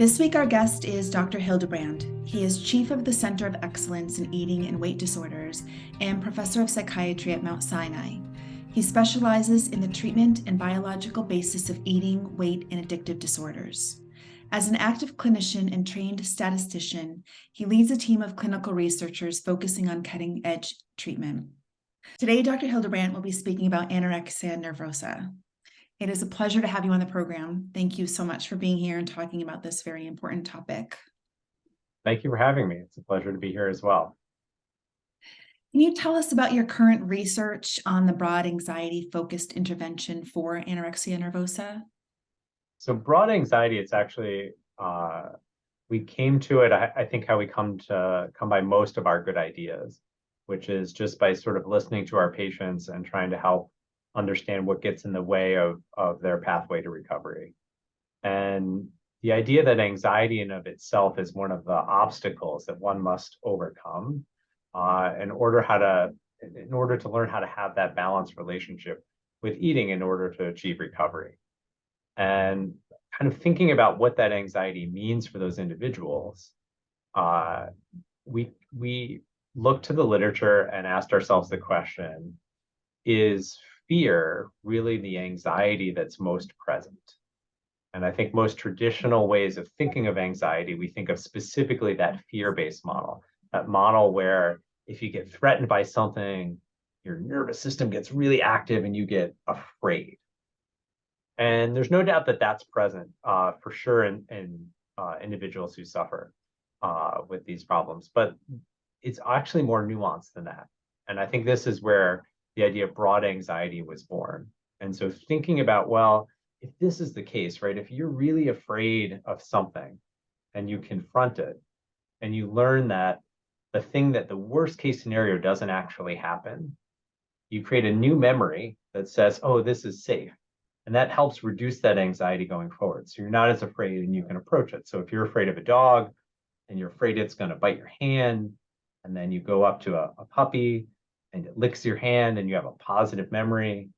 This week, our guest is Dr. Hildebrandt. He is Chief of the Center of Excellence in Eating and Weight Disorders and Professor of Psychiatry at Mount Sinai. He specializes in the treatment and biological basis of eating, weight, and addictive disorders. As an active clinician and trained statistician, he leads a team of clinical researchers focusing on cutting-edge treatment. Today, Dr. Hildebrandt will be speaking about anorexia nervosa. It is a pleasure to have you on the program. Thank you so much for being here and talking about this very important topic. Thank you for having me. It's a pleasure to be here as well. Can you tell us about your current research on the broad anxiety-focused intervention for anorexia nervosa? So broad anxiety, it's actually, we came to it, I think how we come by most of our good ideas, which is just by sort of listening to our patients and trying to help understand what gets in the way of their pathway to recovery. And the idea that anxiety in of itself is one of the obstacles that one must overcome in order to learn how to have that balanced relationship with eating in order to achieve recovery. And kind of thinking about what that anxiety means for those individuals, we looked to the literature and asked ourselves the question, is fear really the anxiety that's most present? And I think most traditional ways of thinking of anxiety, we think of specifically that fear-based model, that model where if you get threatened by something, your nervous system gets really active and you get afraid. And there's no doubt that that's present for sure in individuals who suffer with these problems, but it's actually more nuanced than that. And I think this is where the idea of broad anxiety was born. And so thinking about, well, if this is the case, right, if you're really afraid of something and you confront it and you learn that the thing that the worst case scenario doesn't actually happen, you create a new memory that says, oh, this is safe. And that helps reduce that anxiety going forward. So you're not as afraid and you can approach it. So if you're afraid of a dog and you're afraid it's going to bite your hand, and then you go up to a puppy and it licks your hand and you have a positive memory,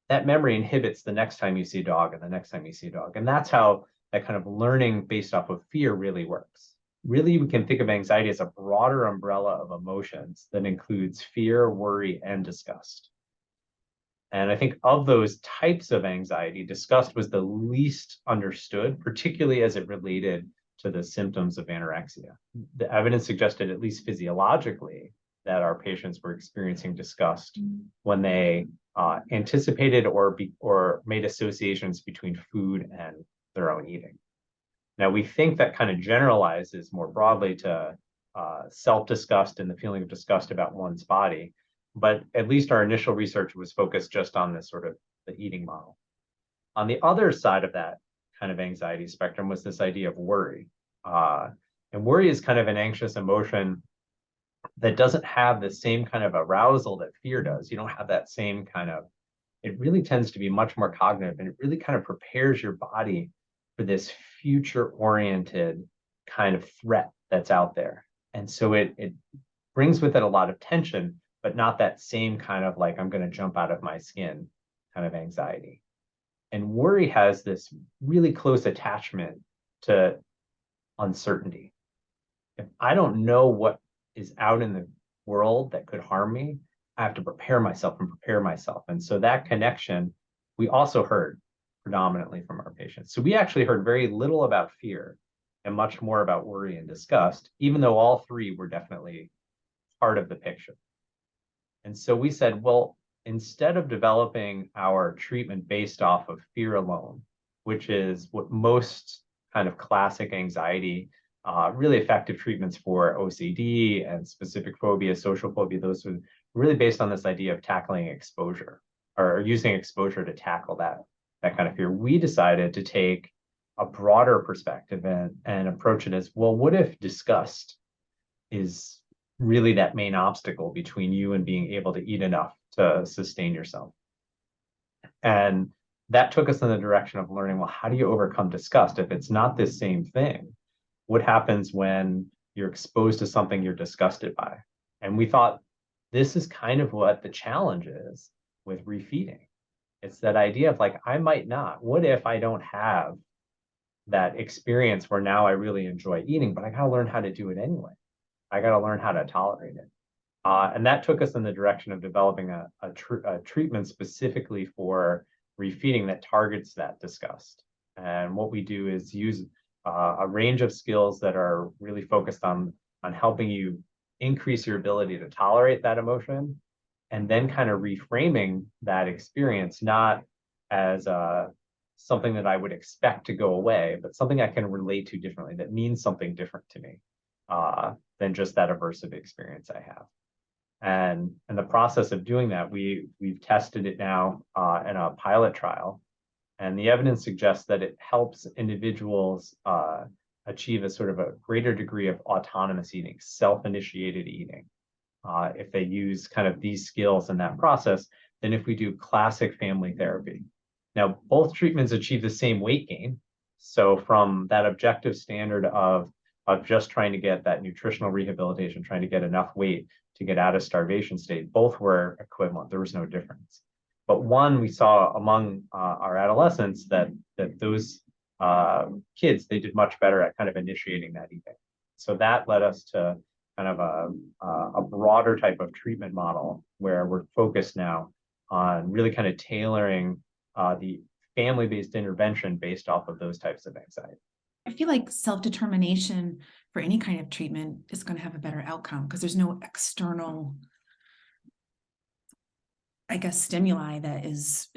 that memory inhibits the next time you see a dog and the next time you see a dog. And that's how that kind of learning based off of fear really works. Really, we can think of anxiety as a broader umbrella of emotions that includes fear, worry, and disgust. And I think of those types of anxiety, disgust was the least understood, particularly as it related to the symptoms of anorexia. The evidence suggested, at least physiologically, that our patients were experiencing disgust when they anticipated or made associations between food and their own eating. Now, we think that kind of generalizes more broadly to self-disgust and the feeling of disgust about one's body, but at least our initial research was focused just on this sort of the eating model. On the other side of that kind of anxiety spectrum was this idea of worry. And worry is kind of an anxious emotion that doesn't have the same kind of arousal that fear does. You don't have that same kind of, it really tends to be much more cognitive, and it really kind of prepares your body for this future-oriented kind of threat that's out there. And so it brings with it a lot of tension, but not that same kind of like, I'm going to jump out of my skin kind of anxiety. And worry has this really close attachment to uncertainty. If I don't know what is out in the world that could harm me, I have to prepare myself. And so that connection, we also heard predominantly from our patients. So we actually heard very little about fear and much more about worry and disgust, even though all three were definitely part of the picture. And so we said, well, instead of developing our treatment based off of fear alone, which is what most kind of classic anxiety, really effective treatments for OCD and specific phobia, social phobia, those are really based on this idea of tackling exposure or using exposure to tackle that kind of fear. We decided to take a broader perspective and approach it as, well, what if disgust is really that main obstacle between you and being able to eat enough to sustain yourself? And that took us in the direction of learning, well, how do you overcome disgust if it's not this same thing? What happens when you're exposed to something you're disgusted by? And we thought this is kind of what the challenge is with refeeding. It's that idea of like, I might not. What if I don't have that experience where now I really enjoy eating, but I got to learn how to do it anyway. I got to learn how to tolerate it. And that took us in the direction of developing a treatment specifically for refeeding that targets that disgust. And what we do is use a range of skills that are really focused on helping you increase your ability to tolerate that emotion, and then kind of reframing that experience, not as something that I would expect to go away, but something I can relate to differently, that means something different to me than just that aversive experience I have. And in the process of doing that, we've tested it now in a pilot trial, and the evidence suggests that it helps individuals achieve a sort of a greater degree of autonomous eating, self-initiated eating, if they use kind of these skills in that process than if we do classic family therapy. Now, both treatments achieve the same weight gain. So from that objective standard of just trying to get that nutritional rehabilitation, trying to get enough weight to get out of starvation state, both were equivalent. There was no difference. But one, we saw among our adolescents that those kids, they did much better at kind of initiating that eating. So that led us to kind of a broader type of treatment model where we're focused now on really kind of tailoring the family-based intervention based off of those types of anxiety. I feel like self-determination for any kind of treatment is going to have a better outcome because there's no external, I guess, stimuli that is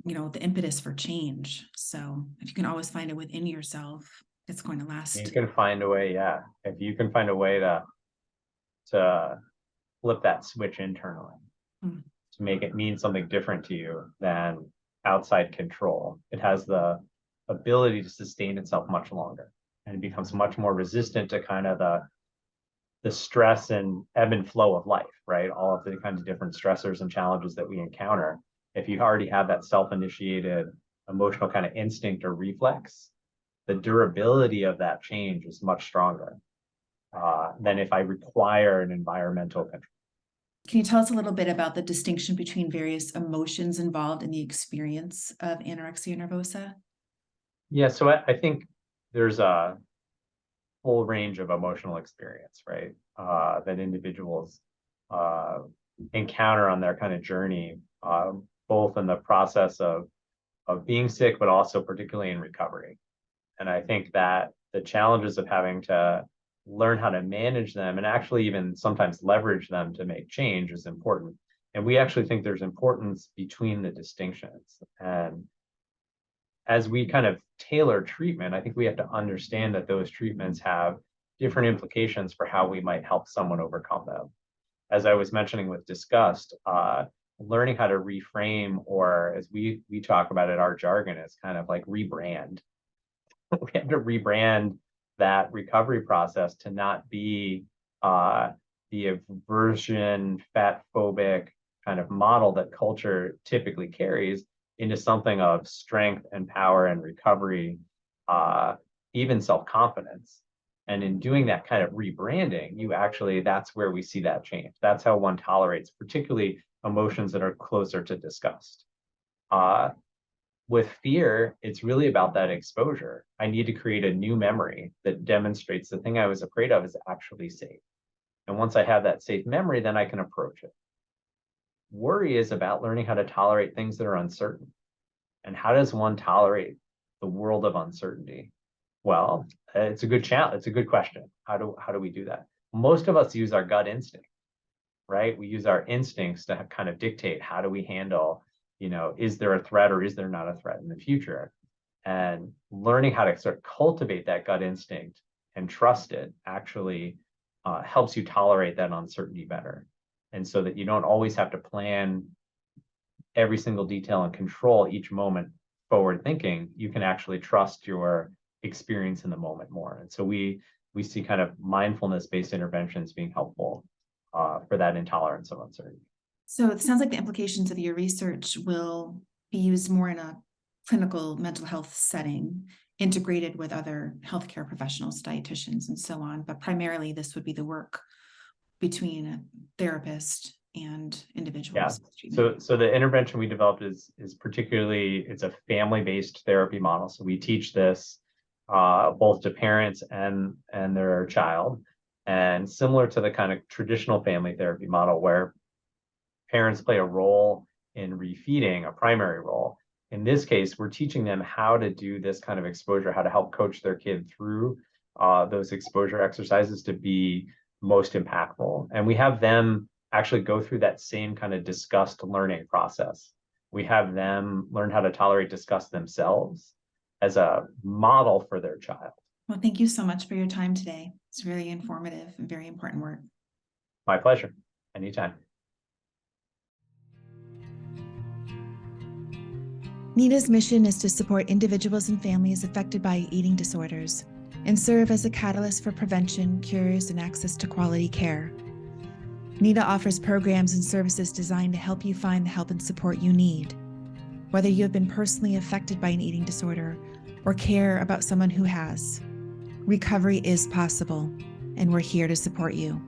the impetus for change. So if you can always find it within yourself, it's going to last. You can find a way, yeah. If you can find a way to flip that switch internally, to make it mean something different to you than outside control, it has the ability to sustain itself much longer, and it becomes much more resistant to kind of the stress and ebb and flow of life, right? All of the kinds of different stressors and challenges that we encounter. If you already have that self-initiated emotional kind of instinct or reflex, the durability of that change is much stronger than if I require an environmental control. Can you tell us a little bit about the distinction between various emotions involved in the experience of anorexia nervosa? Yeah, so I think there's a full range of emotional experience, right? That individuals encounter on their kind of journey, both in the process of being sick, but also particularly in recovery. And I think that the challenges of having to learn how to manage them and actually even sometimes leverage them to make change is important. And we actually think there's importance between the distinctions. And as we kind of tailor treatment, I think we have to understand that those treatments have different implications for how we might help someone overcome them. As I was mentioning with disgust, learning how to reframe, or as we talk about it, our jargon is kind of like rebrand. We have to rebrand that recovery process to not be the aversion, fat phobic kind of model that culture typically carries into something of strength and power and recovery, even self-confidence. And in doing that kind of rebranding, that's where we see that change. That's how one tolerates, particularly emotions that are closer to disgust. With fear, it's really about that exposure. I need to create a new memory that demonstrates the thing I was afraid of is actually safe. And once I have that safe memory, then I can approach it. Worry is about learning how to tolerate things that are uncertain. And how does one tolerate the world of uncertainty? Well, it's a good challenge. It's a good question. How do we do that? Most of us use our gut instinct, right? We use our instincts to kind of dictate how do we handle, is there a threat or is there not a threat in the future? And learning how to sort of cultivate that gut instinct and trust it actually helps you tolerate that uncertainty better. And so that you don't always have to plan every single detail and control each moment forward thinking, you can actually trust your experience in the moment more. And so we see kind of mindfulness-based interventions being helpful for that intolerance of uncertainty. So it sounds like the implications of your research will be used more in a clinical mental health setting, integrated with other healthcare professionals, dietitians, and so on. But primarily, this would be the work between a therapist and individuals. Yeah. So the intervention we developed is particularly, it's a family-based therapy model. So we teach this both to parents and their child. And similar to the kind of traditional family therapy model where parents play a role in refeeding, a primary role. In this case, we're teaching them how to do this kind of exposure, how to help coach their kid through those exposure exercises to be most impactful. And we have them actually go through that same kind of disgust learning process. We have them learn how to tolerate disgust themselves as a model for their child. Well, thank you so much for your time today. It's really informative and very important work. My pleasure. Anytime. NEDA's mission is to support individuals and families affected by eating disorders and serve as a catalyst for prevention, cures, and access to quality care. NEDA offers programs and services designed to help you find the help and support you need. Whether you have been personally affected by an eating disorder or care about someone who has, recovery is possible, and we're here to support you.